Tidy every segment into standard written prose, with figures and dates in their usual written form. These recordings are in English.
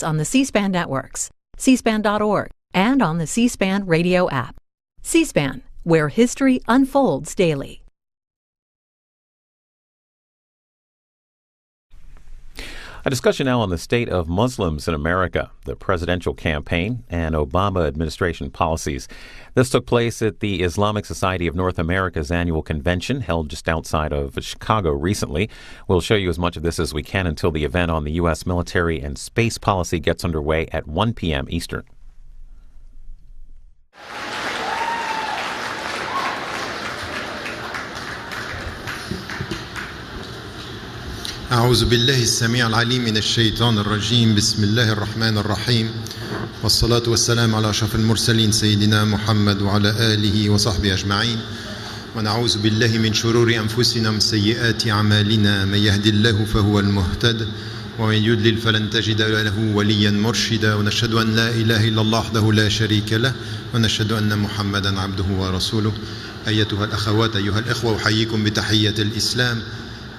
on the C-SPAN networks, cspan.org, and on the C-SPAN radio app. C-SPAN, where history unfolds daily. A discussion now on the state of Muslims in America, the presidential campaign, and Obama administration policies. This took place at the Islamic Society of North America's annual convention, held just outside of Chicago recently. We'll show you as much of this as we can until the event on the U.S. military and space policy gets underway at 1 p.m. Eastern. أعوذ بالله السميع العليم من الشيطان الرجيم بسم الله الرحمن الرحيم والصلاة والسلام على أشرف المرسلين سيدنا محمد وعلى آله وصحبه أجمعين ونعوذ بالله من شرور أنفسنا ومن سيئات أعمالنا من يهد الله فهو المهتد ومن يضلل فلن تجد له وليا مرشدا ونشهد أن لا إله إلا الله وحده لا شريك له ونشهد أن محمدا عبده ورسوله أيتها الأخوات أيها الإخوة أحييكم بتحية الإسلام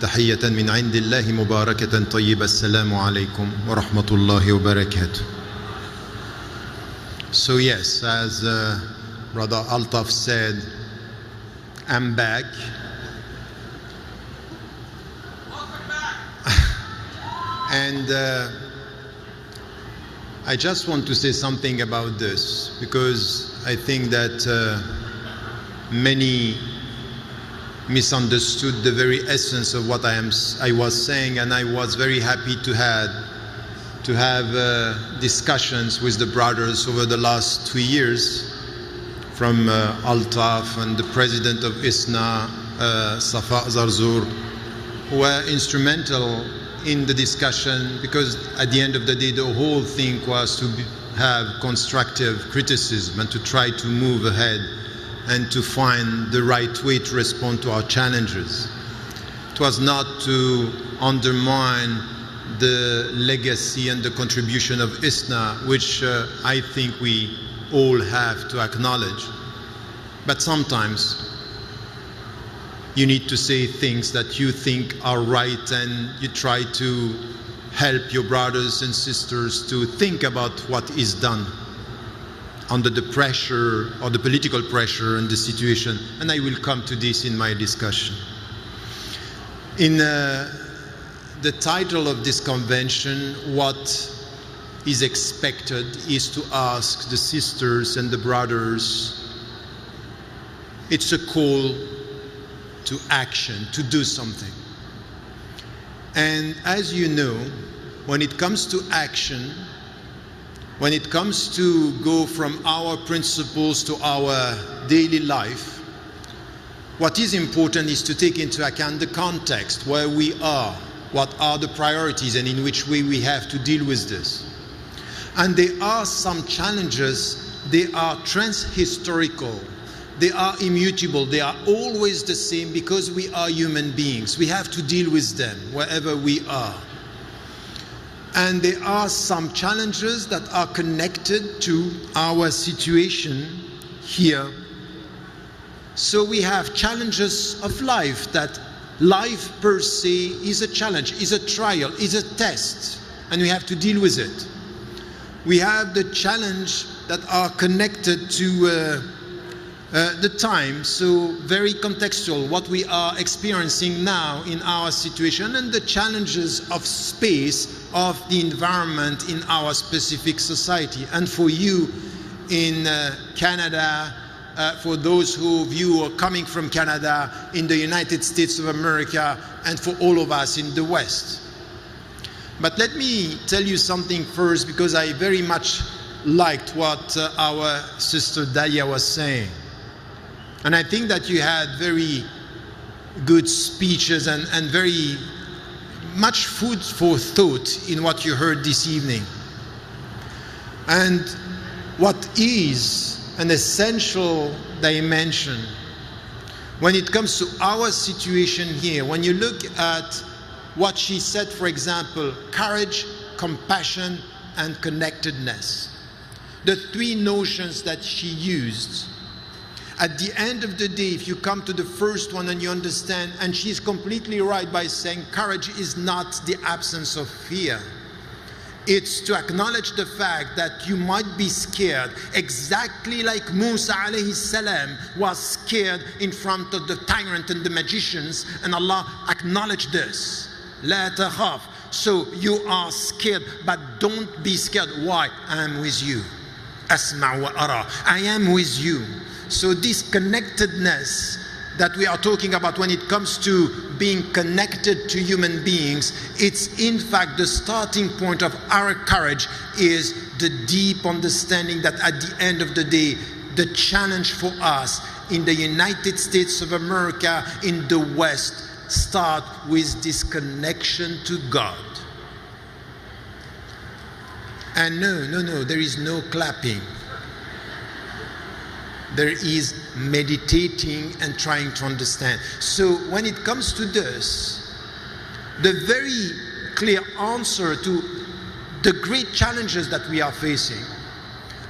تحية من عند الله مباركة طيبة السلام عليكم ورحمة الله وبركاته. So yes, as Brother Altaf said, I'm back. Welcome back. And I just want to say something about this because I think that many misunderstood the very essence of what I was saying, and I was very happy to have discussions with the brothers over the last 2 years, from Altaf and the president of ISNA, Safa Zarzour, who were instrumental in the discussion, because at the end of the day the whole thing was to have constructive criticism and to try to move ahead and to find the right way to respond to our challenges. It was not to undermine the legacy and the contribution of ISNA, which I think we all have to acknowledge. But sometimes you need to say things that you think are right, and you try to help your brothers and sisters to think about what is done under the pressure or the political pressure and the situation, and I will come to this in my discussion. In the title of this convention, what is expected is to ask the sisters and the brothers, it's a call to action, to do something. And as you know, when it comes to action, when it comes to go from our principles to our daily life, what is important is to take into account the context where we are, what are the priorities, and in which way we have to deal with this. And there are some challenges, they are transhistorical, they are immutable, they are always the same because we are human beings. We have to deal with them wherever we are. And there are some challenges that are connected to our situation here. So we have challenges of life, that life per se is a challenge, is a trial, is a test, and we have to deal with it. We have the challenge that are connected to the time, so very contextual, what we are experiencing now in our situation, and the challenges of space, of the environment in our specific society. And for you in Canada, for those of you who are coming from Canada, in the United States of America, and for all of us in the West. But let me tell you something first, because I very much liked what our sister Dalia was saying. And I think that you had very good speeches and very much food for thought in what you heard this evening. And what is an essential dimension when it comes to our situation here, when you look at what she said, for example, courage, compassion, and connectedness, the three notions that she used, at the end of the day, if you come to the first one and you understand, and she's completely right by saying courage is not the absence of fear. It's to acknowledge the fact that you might be scared, exactly like Musa alayhi salam was scared in front of the tyrant and the magicians, and Allah acknowledged this. La takhaf. So you are scared, but don't be scared. Why? I am with you. Asma' wa ara. I am with you. So this connectedness that we are talking about when it comes to being connected to human beings, it's in fact the starting point of our courage is the deep understanding that at the end of the day, the challenge for us in the United States of America, in the West, start with this connection to God. And no, there is no clapping. There is meditating and trying to understand. So when it comes to this, the very clear answer to the great challenges that we are facing,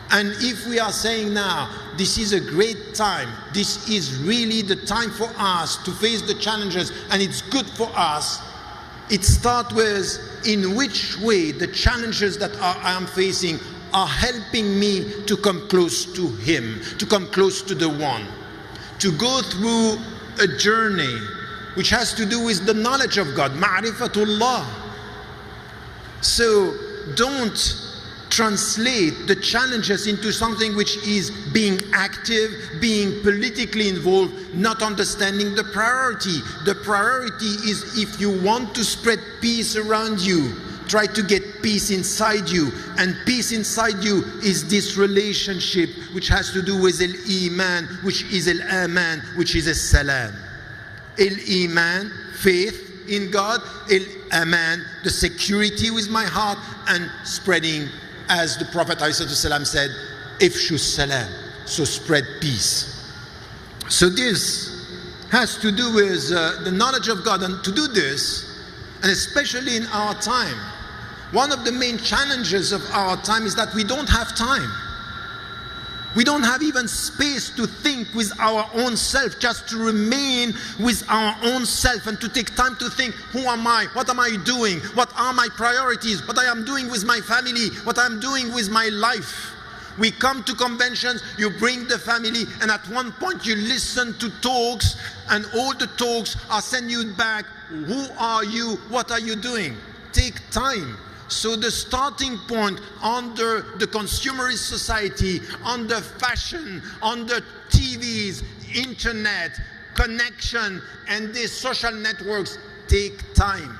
and if we are saying now, this is a great time, this is really the time for us to face the challenges, and it's good for us, it starts with in which way the challenges that I am facing are helping me to come close to Him, to come close to the One, to go through a journey which has to do with the knowledge of God, ma'rifatullah. So don't translate the challenges into something which is being active, being politically involved, not understanding the priority. The priority is, if you want to spread peace around you, try to get peace inside you. And peace inside you is this relationship which has to do with al-Iman, which is al-Aman, which is al-Salam. Al-Iman, faith in God. Al-Aman, the security with my heart, and spreading, as the Prophet ﷺ said, Ifshu Salam, so spread peace. So this has to do with the knowledge of God. And to do this, and especially in our time, one of the main challenges of our time is that we don't have time. We don't have even space to think with our own self, just to remain with our own self and to take time to think, who am I? What am I doing? What are my priorities? What I am doing with my family? What I am doing with my life? We come to conventions, you bring the family, and at one point you listen to talks, and all the talks are sending you back. Who are you? What are you doing? Take time. So the starting point under the consumerist society, under fashion, under TVs, internet, connection, and these social networks, take time.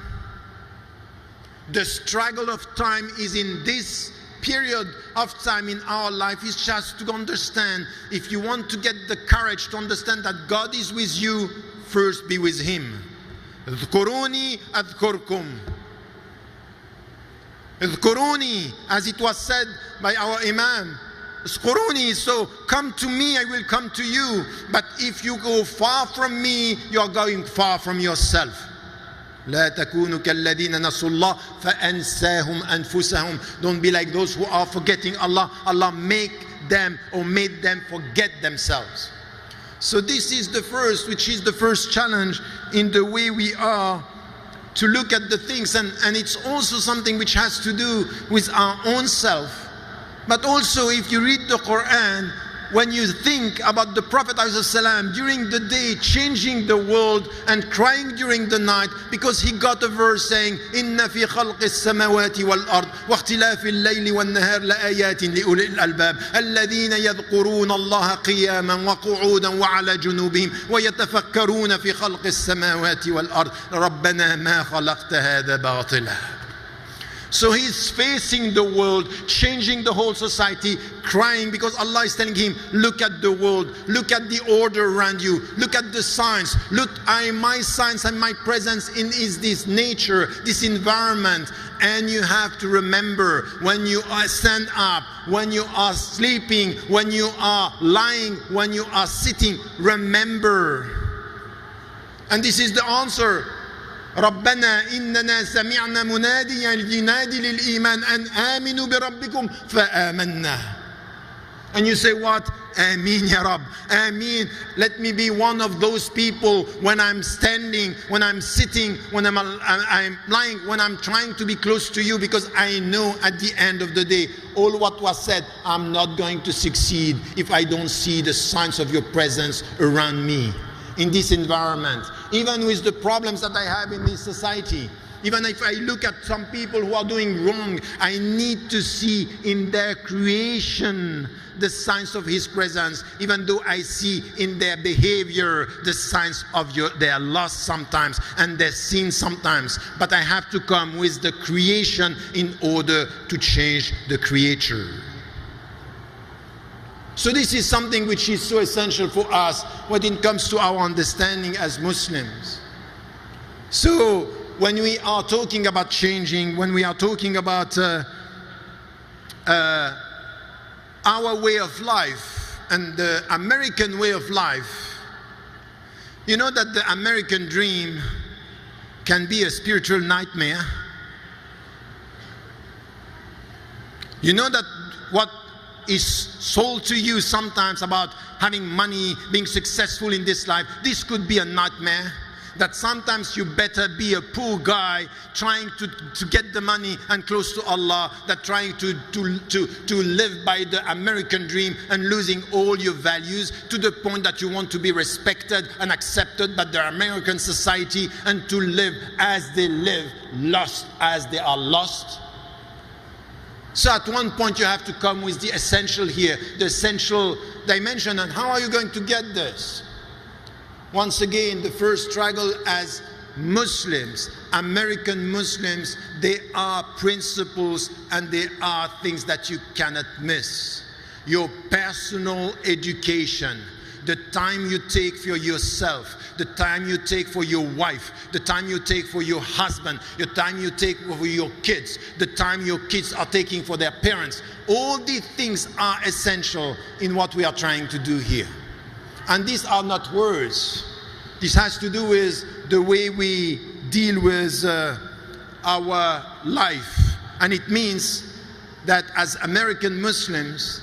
The struggle of time is in this period of time in our life, is just to understand, if you want to get the courage to understand that God is with you, first be with Him. اذكروني أذكركم. اذكروني, as it was said by our Imam. اذكروني, so come to me, I will come to you. But if you go far from me, you are going far from yourself. لا تكونوا كالذين نسوا الله فأنساهم أنفسهم. Don't be like those who are forgetting Allah. Allah make them or made them forget themselves. So this is the first, which is the first challenge in the way we are to look at the things, and it's also something which has to do with our own self. But also, if you read the Quran, when you think about the Prophet ﷺ during the day changing the world and crying during the night because he got a verse saying, إِنَّ فِي خَلْقِ السَّمَوَاتِ وَالْأَرْضِ وَاخْتِلَافِ اللَّيْلِ وَالنَّهَارِ لَآيَاتٍ لِأُولِي الْأَلْبَابِ الَّذِينَ يَذْكُرُونَ اللَّهَ قِيَامًا وَقُعُودًا وَعَلَى جُنُوبِهِمْ وَيَتَفَكَّرُونَ فِي خَلْقِ السَّمَاوَاتِ وَالْأَرْضِ رَبَّنَا مَا خَلَقْتَ هَذَا بَاطِلًا. So he's facing the world, changing the whole society, crying because Allah is telling him, look at the world, look at the order around you, look at the signs, look, my signs and my presence in is this nature, this environment. And you have to remember, when you are stand up, when you are sleeping, when you are lying, when you are sitting, remember. And this is the answer. ربنا إننا سمعنا مناديا ينادي للإيمان أن آمنوا بربكم فآمنا. And you say what? Ameen ya Rab. Ameen. Let me be one of those people when I'm standing, when I'm sitting, when I'm lying, when I'm trying to be close to you, because I know at the end of the day, all what was said, I'm not going to succeed if I don't see the signs of your presence around me in this environment. Even with the problems that I have in this society, even if I look at some people who are doing wrong, I need to see in their creation the signs of His presence, even though I see in their behavior the signs of their lust sometimes and their sin sometimes. But I have to come with the creation in order to change the creator. So this is something which is so essential for us when it comes to our understanding as Muslims. So when we are talking about changing, when we are talking about our way of life and the American way of life, you know that the American dream can be a spiritual nightmare. You know that what is sold to you sometimes about having money, being successful in this life, this could be a nightmare. That sometimes you better be a poor guy trying to get the money and close to Allah, that trying to live by the American dream and losing all your values to the point that you want to be respected and accepted by the American society and to live as they live, lost as they are lost. So at one point you have to come with the essential here, the essential dimension. And how are you going to get this? Once again, the first struggle as Muslims, American Muslims, there are principles and there are things that you cannot miss. Your personal education, the time you take for yourself, the time you take for your wife, the time you take for your husband, the time you take for your kids, the time your kids are taking for their parents. All these things are essential in what we are trying to do here. And these are not words. This has to do with the way we deal with our life. And it means that as American Muslims,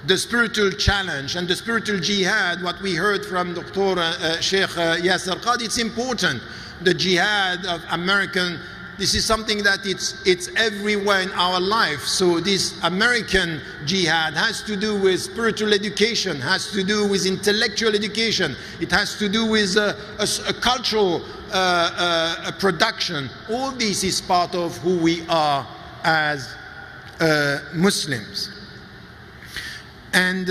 the spiritual challenge and the spiritual jihad, what we heard from Dr. Sheikh Yasser Qadi, it's important. The jihad of American, this is something that it's everywhere in our life. So this American jihad has to do with spiritual education, has to do with intellectual education, it has to do with a cultural production. All this is part of who we are as Muslims. And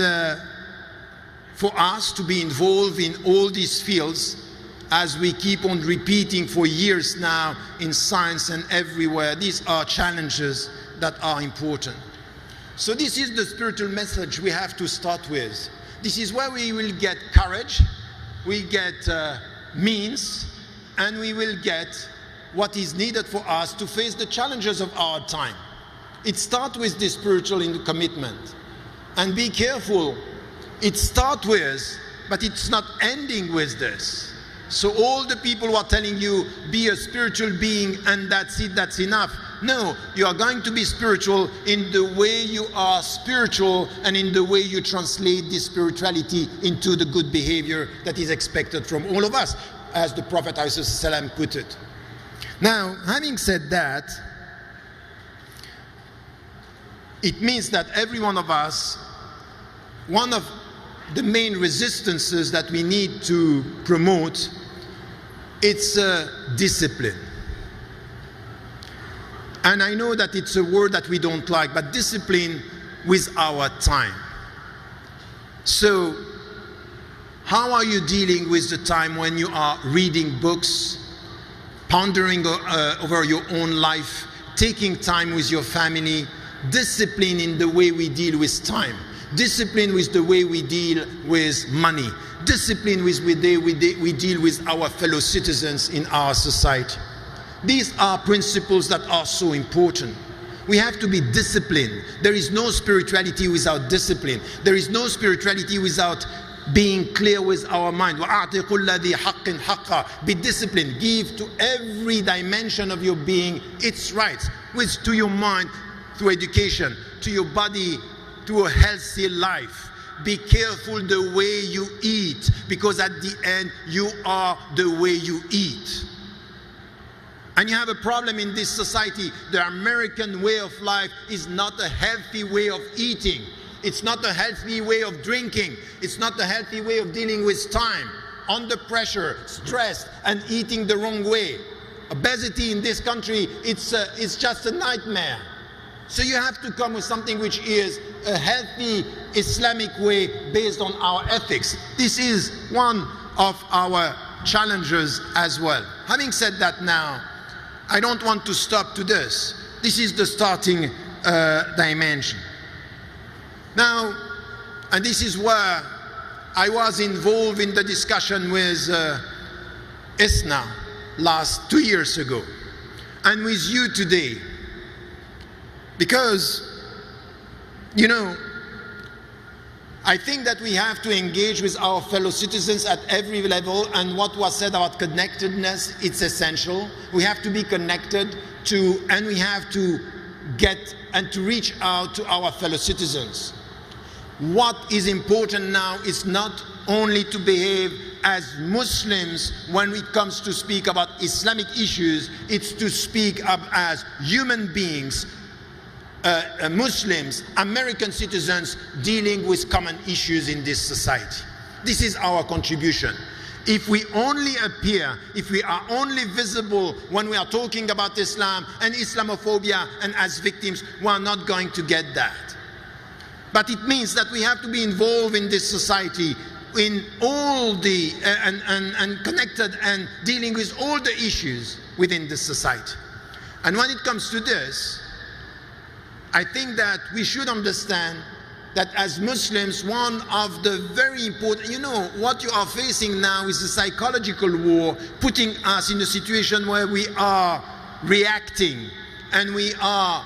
for us to be involved in all these fields, as we keep on repeating for years now in science and everywhere, these are challenges that are important. So this is the spiritual message we have to start with. This is where we will get courage, we get means, and we will get what is needed for us to face the challenges of our time. It starts with this spiritual commitment. And be careful, it starts with, but it's not ending with this. So all the people who are telling you, be a spiritual being and that's it, that's enough. No, you are going to be spiritual in the way you are spiritual and in the way you translate this spirituality into the good behavior that is expected from all of us, as the Prophet ﷺ put it. Now, having said that, it means that every one of us, one of the main resistances that we need to promote, it's discipline. And I know that it's a word that we don't like, but discipline with our time. So, how are you dealing with the time when you are reading books, pondering over your own life, taking time with your family, discipline in the way we deal with time, discipline with the way we deal with money, discipline with the way we deal with our fellow citizens in our society. These are principles that are so important. We have to be disciplined. There is no spirituality without discipline. There is no spirituality without being clear with our mind. Be disciplined. Give to every dimension of your being its rights, to your mind, to education, to your body, to a healthy life. Be careful the way you eat, because at the end you are the way you eat. And you have a problem in this society. The American way of life is not a healthy way of eating. It's not a healthy way of drinking. It's not a healthy way of dealing with time, under pressure, stressed, and eating the wrong way. Obesity in this country, it's just a nightmare. So you have to come with something which is a healthy Islamic way based on our ethics. This is one of our challenges as well. Having said that now, I don't want to stop to this. This is the starting dimension. Now, and this is where I was involved in the discussion with ISNA 2 years ago, and with you today. Because, you know, I think that we have to engage with our fellow citizens at every level, and what was said about connectedness, it's essential. We have to be connected to, and we have to get and to reach out to our fellow citizens. What is important now is not only to behave as Muslims when it comes to speak about Islamic issues, it's to speak up as human beings, Muslims, American citizens dealing with common issues in this society. This is our contribution. If we only appear, if we are only visible when we are talking about Islam and Islamophobia and as victims, we are not going to get that. But it means that we have to be involved in this society in all the and connected and dealing with all the issues within this society. And when it comes to this, I think that we should understand that as Muslims, one of the very important, you know, what you are facing now is a psychological war, putting us in a situation where we are reacting and we are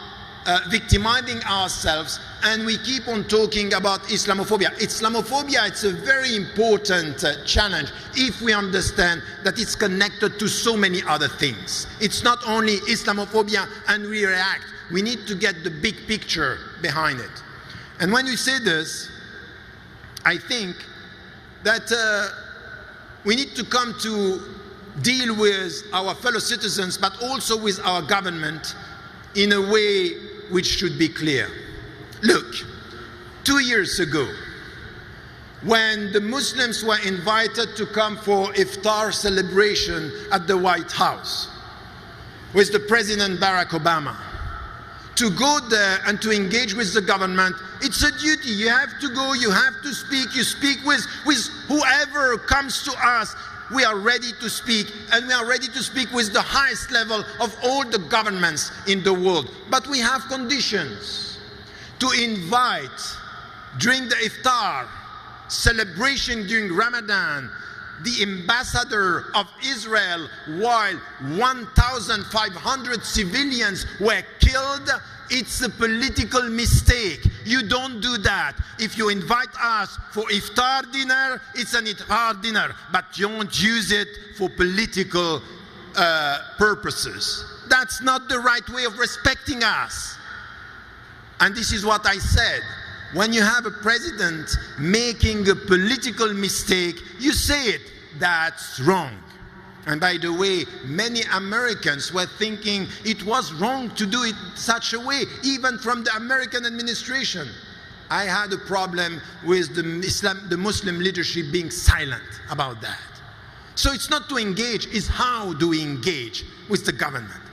victimizing ourselves, and we keep on talking about Islamophobia. Islamophobia, it's a very important challenge if we understand that it's connected to so many other things. It's not only Islamophobia and we react. We need to get the big picture behind it. And when we say this, I think that we need to come to deal with our fellow citizens, but also with our government in a way which should be clear. Look, 2 years ago, when the Muslims were invited to come for iftar celebration at the White House with the President Barack Obama, to go there and to engage with the government, it's a duty. You have to go, you have to speak, you speak with whoever comes to us. We are ready to speak, and we are ready to speak with the highest level of all the governments in the world. But we have conditions to invite during the iftar celebration during Ramadan the ambassador of Israel, while 1,500 civilians were killed. It's a political mistake. You don't do that. If you invite us for iftar dinner, it's an iftar dinner, but you don't use it for political purposes. That's not the right way of respecting us. And this is what I said. When you have a president making a political mistake, you say it. That's wrong. And by the way, many Americans were thinking it was wrong to do it such a way, even from the American administration. I had a problem with the Muslim leadership being silent about that. So it's not to engage, it's how do we engage with the government.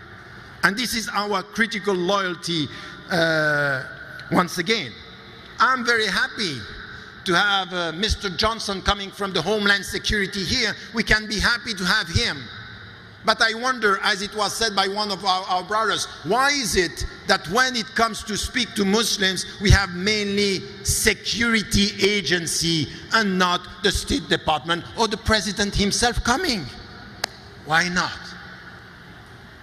And this is our critical loyalty once again. I'm very happy to have Mr. Johnson coming from the Homeland Security here. We can be happy to have him. But I wonder, as it was said by one of our brothers, why is it that when it comes to speak to Muslims, we have mainly security agency and not the State Department or the President himself coming? Why not?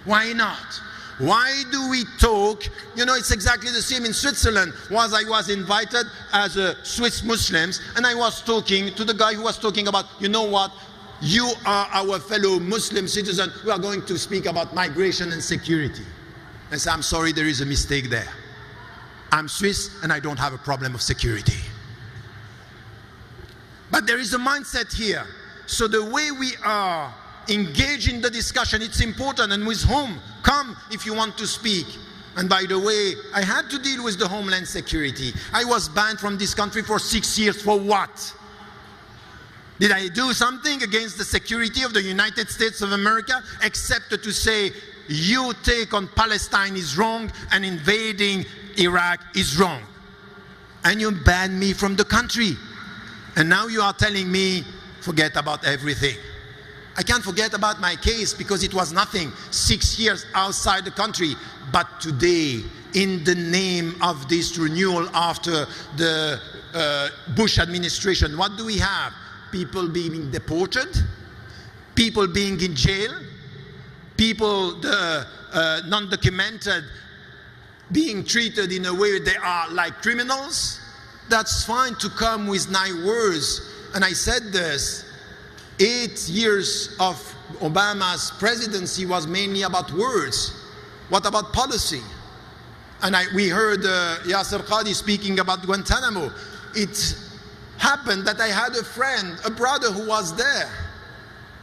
Why not? Why do we talk? You know, it's exactly the same in Switzerland. I was invited as a Swiss Muslims, and I was talking to the guy who was talking about, you know what? You are our fellow Muslim citizen. We are going to speak about migration and security. I said, I'm sorry, there is a mistake there. I'm Swiss and I don't have a problem of security. But there is a mindset here. So the way we are engaged in the discussion, it's important. And with whom? Come if you want to speak. And by the way, I had to deal with the Homeland Security. I was banned from this country for 6 years. For what? Did I do something against the security of the United States of America except to say, you take on Palestine is wrong and invading Iraq is wrong? And you banned me from the country. And now you are telling me, forget about everything. I can't forget about my case because it was nothing. 6 years outside the country. But today, in the name of this renewal after the Bush administration, what do we have? People being deported, people being in jail, people, the non-documented, being treated in a way they are like criminals. That's fine to come with nice words. And I said this, 8 years of Obama's presidency was mainly about words. What about policy? And we heard Yasser Qadi speaking about Guantanamo. It happened that I had a friend, a brother who was there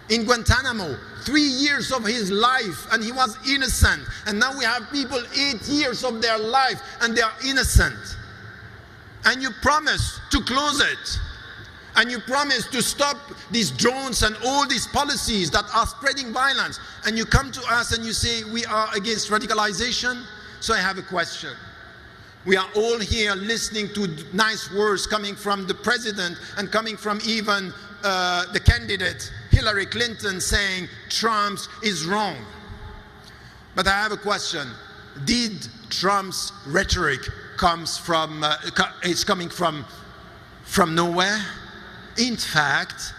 in Guantanamo, 3 years of his life, and he was innocent. And now we have people 8 years of their life and they are innocent. And you promise to close it. And you promise to stop these drones and all these policies that are spreading violence. And you come to us and you say, we are against radicalization. So I have a question. We are all here listening to nice words coming from the president and coming from even the candidate, Hillary Clinton, saying Trump is wrong. But I have a question. Did Trump's rhetoric is coming from nowhere? In fact,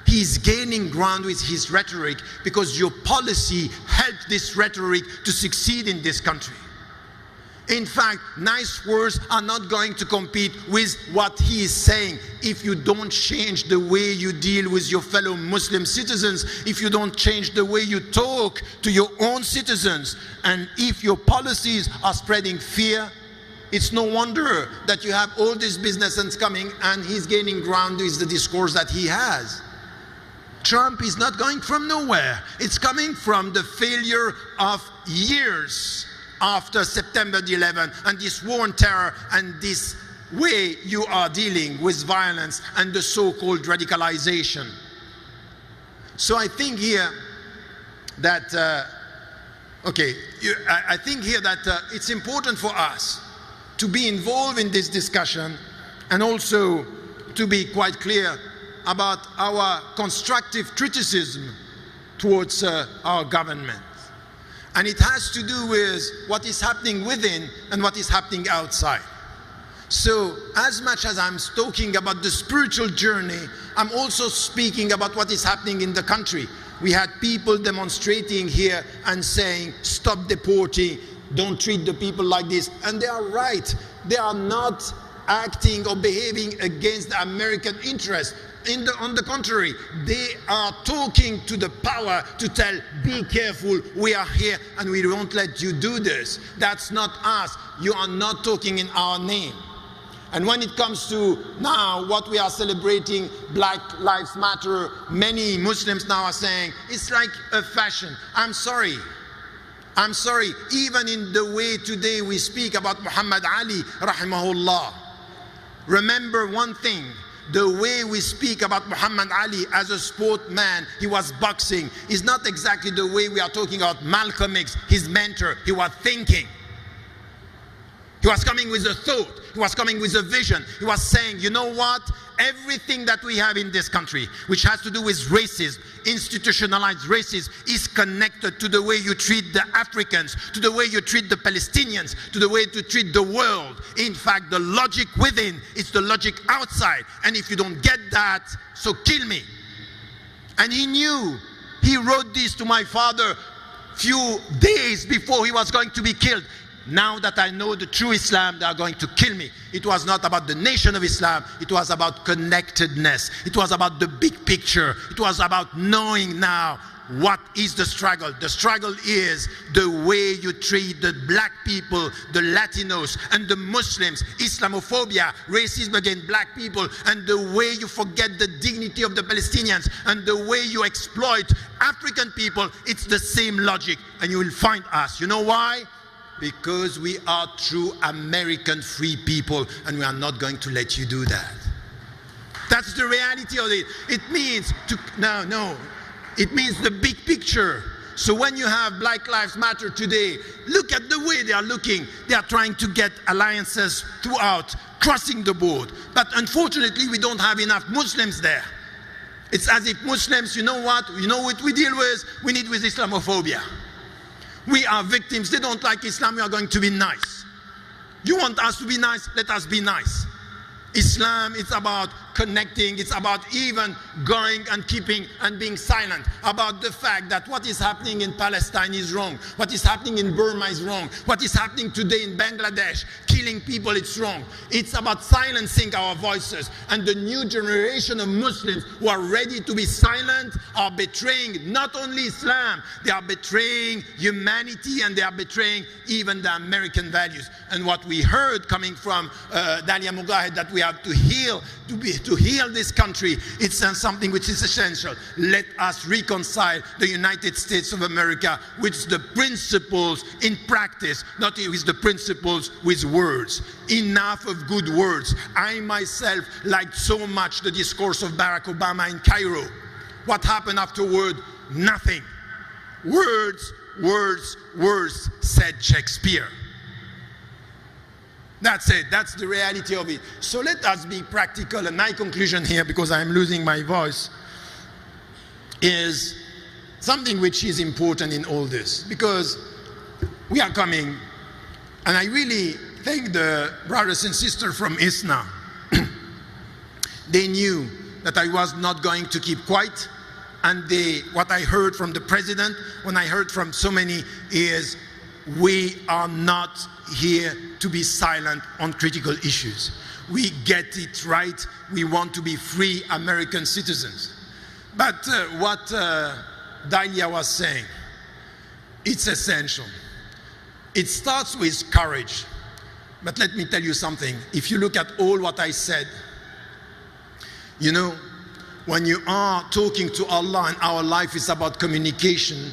he's gaining ground with his rhetoric because your policy helped this rhetoric to succeed in this country. In fact, nice words are not going to compete with what he is saying if you don't change the way you deal with your fellow Muslim citizens, if you don't change the way you talk to your own citizens, and if your policies are spreading fear. It's no wonder that you have all these businesses coming and he's gaining ground with the discourse that he has. Trump is not going from nowhere. It's coming from the failure of years after September the 11th and this war on terror and this way you are dealing with violence and the so-called radicalization. So I think here that, it's important for us to be involved in this discussion and also to be quite clear about our constructive criticism towards our government. And it has to do with what is happening within and what is happening outside. So as much as I'm talking about the spiritual journey, I'm also speaking about what is happening in the country. We had people demonstrating here and saying, stop deporting, don't treat the people like this. And they are right. They are not acting or behaving against the American interest. On the contrary, they are talking to the power to tell, be careful, we are here and we won't let you do this. That's not us. You are not talking in our name. And when it comes to now what we are celebrating, Black Lives Matter, many Muslims now are saying, it's like a fashion. I'm sorry, even in the way today we speak about Muhammad Ali, rahimahullah. Remember one thing, the way we speak about Muhammad Ali as a sportsman, he was boxing, is not exactly the way we are talking about Malcolm X, his mentor. He was thinking. He was coming with a thought. He was coming with a vision. He was saying, you know what? Everything that we have in this country, which has to do with racism, institutionalized racism, is connected to the way you treat the Africans, to the way you treat the Palestinians, to the way you treat the world. In fact, the logic within is the logic outside. And if you don't get that, so kill me. And he knew. He wrote this to my father few days before he was going to be killed. Now that I know the true Islam, they are going to kill me. It was not about the nation of Islam. It was about connectedness. It was about the big picture. It was about knowing now what is the struggle? The struggle is the way you treat the black people, the Latinos, and the Muslims, Islamophobia, racism against black people, and the way you forget the dignity of the Palestinians, and the way you exploit African people. It's the same logic, and you will find us. You know why? Because we are true American free people, and we are not going to let you do that. That's the reality of it. It means it means the big picture. So when you have Black Lives Matter today, look at the way they are looking. They are trying to get alliances throughout, crossing the board. But unfortunately, we don't have enough Muslims there. It's as if Muslims, you know what we deal with? We need with Islamophobia. We are victims. They don't like Islam. We are going to be nice. You want us to be nice? Let us be nice. Islam, it's about connecting, it's about even going and keeping and being silent about the fact that what is happening in Palestine is wrong, what is happening in Burma is wrong, what is happening today in Bangladesh, killing people, it's wrong. It's about silencing our voices, and the new generation of Muslims who are ready to be silent are betraying not only Islam, they are betraying humanity, and they are betraying even the American values. And what we heard coming from Dalia Mugahed, that we have to heal, to heal this country, it's something which is essential. Let us reconcile the United States of America with the principles in practice, not with the principles with words. Enough of good words. I myself liked so much the discourse of Barack Obama in Cairo. What happened afterward? Nothing. Words, words, words, said Shakespeare. That's it. That's the reality of it. So let us be practical. And my conclusion here, because I'm losing my voice, is something which is important in all this. Because we are coming, and I really thank the brothers and sisters from ISNA. They knew that I was not going to keep quiet. And what I heard from the president, when I heard from so many, is we are not here to be silent on critical issues. We get it right. We want to be free American citizens. But what Dalia was saying, it's essential. It starts with courage. But let me tell you something. If you look at all what I said, you know, when you are talking to Allah and our life is about communication,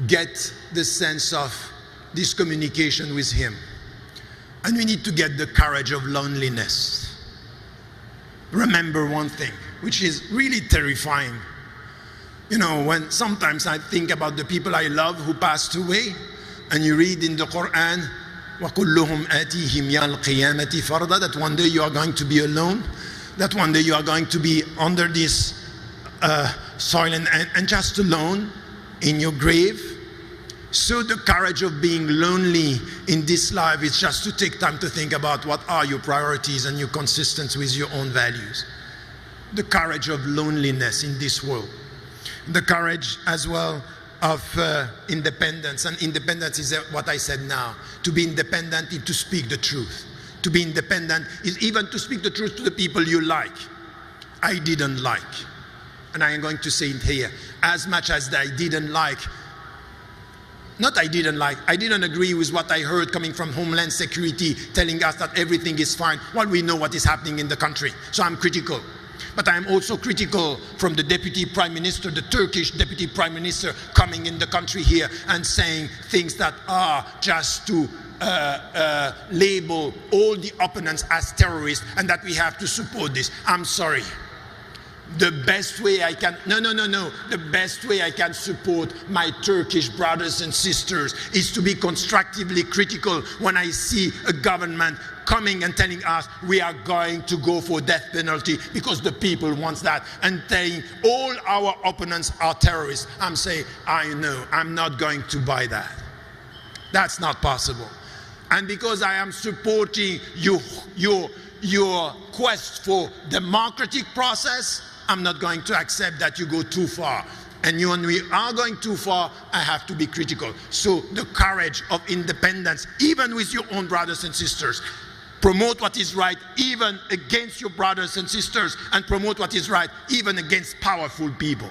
get the sense of this communication with Him. And we need to get the courage of loneliness. Remember one thing, which is really terrifying. You know, when sometimes I think about the people I love who passed away, and you read in the Quran, وَكُلُّهُمْ آتِيهِمْ يَوْمَ الْقِيَامَةِ فَرْدًا, that one day you are going to be alone, that one day you are going to be under this soil and just alone in your grave. So the courage of being lonely in this life is just to take time to think about what are your priorities and your consistency with your own values. The courage of loneliness in this world. The courage as well of independence. And independence is what I said now. To be independent is to speak the truth. To be independent is even to speak the truth to the people you like. I didn't like. And I am going to say it here. As much as I didn't like, I didn't agree with what I heard coming from Homeland Security telling us that everything is fine. Well, we know what is happening in the country. So I'm critical. But I'm also critical from the Deputy Prime Minister, the Turkish Deputy Prime Minister, coming in the country here and saying things that are just to label all the opponents as terrorists and that we have to support this. I'm sorry. The best way I can, the best way I can support my Turkish brothers and sisters is to be constructively critical when I see a government coming and telling us we are going to go for death penalty because the people want that, and saying all our opponents are terrorists. I'm saying, I know, I'm not going to buy that. That's not possible. And because I am supporting your quest for democratic process, I'm not going to accept that you go too far. And when we are going too far, I have to be critical. So the courage of independence, even with your own brothers and sisters, promote what is right even against your brothers and sisters, and promote what is right even against powerful people.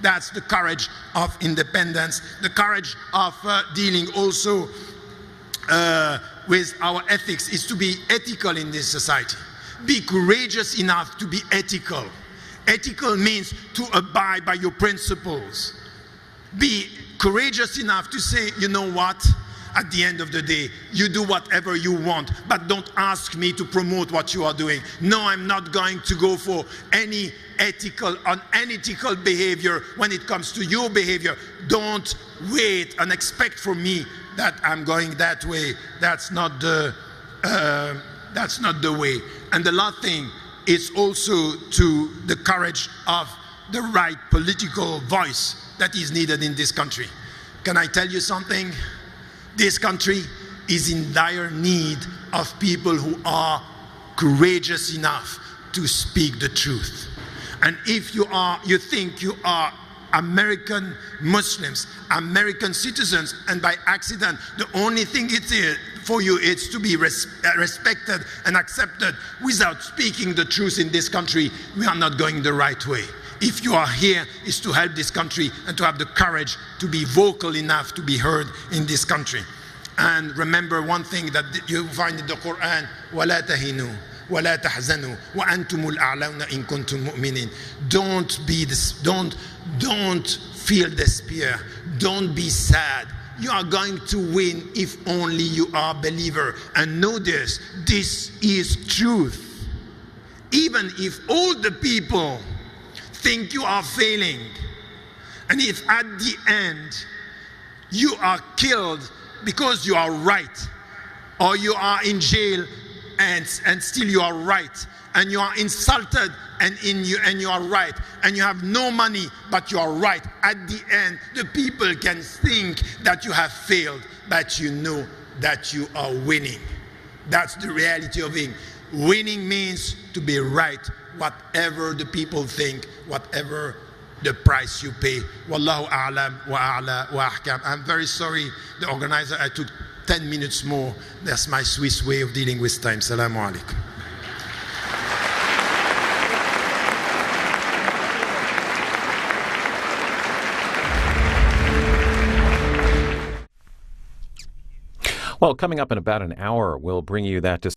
That's the courage of independence, the courage of dealing also with our ethics, is to be ethical in this society. Be courageous enough to be ethical. Ethical means to abide by your principles. Be courageous enough to say, you know what? At the end of the day, you do whatever you want, but don't ask me to promote what you are doing. No, I'm not going to go for any ethical, unethical behavior when it comes to your behavior. Don't wait and expect from me that I'm going that way. That's not the way. And the last thing is also to the courage of the right political voice that is needed in this country. Can I tell you something? This country is in dire need of people who are courageous enough to speak the truth. And if you think you are American Muslims, American citizens, and by accident, the only thing it is for you is to be respected and accepted without speaking the truth in this country, we are not going the right way. If you are here, is to help this country and to have the courage to be vocal enough to be heard in this country. And remember one thing that you find in the Quran, وَلَا تَهِنُوا وَلَا تَحْزَنُوا وَأَنْتُمُ الْأَعْلَوْنَ إِن كُنتُم مُؤْمِنِينَ. Don't feel despair. Don't be sad. You are going to win if only you are a believer. And know this is truth. Even if all the people think you are failing, and if at the end you are killed because you are right, or you are in jail and still you are right, and you are insulted and you are right, and you have no money but you are right, at the end the people can think that you have failed, but you know that you are winning. That's the reality of it. Winning means to be right, whatever the people think, whatever the price you pay. Wallahu a'lam wa a'la wa ahkam. I'm very sorry, the organizer, I took 10 minutes more. That's my Swiss way of dealing with time. Assalamu alaikum. Well, coming up in about an hour, we'll bring you that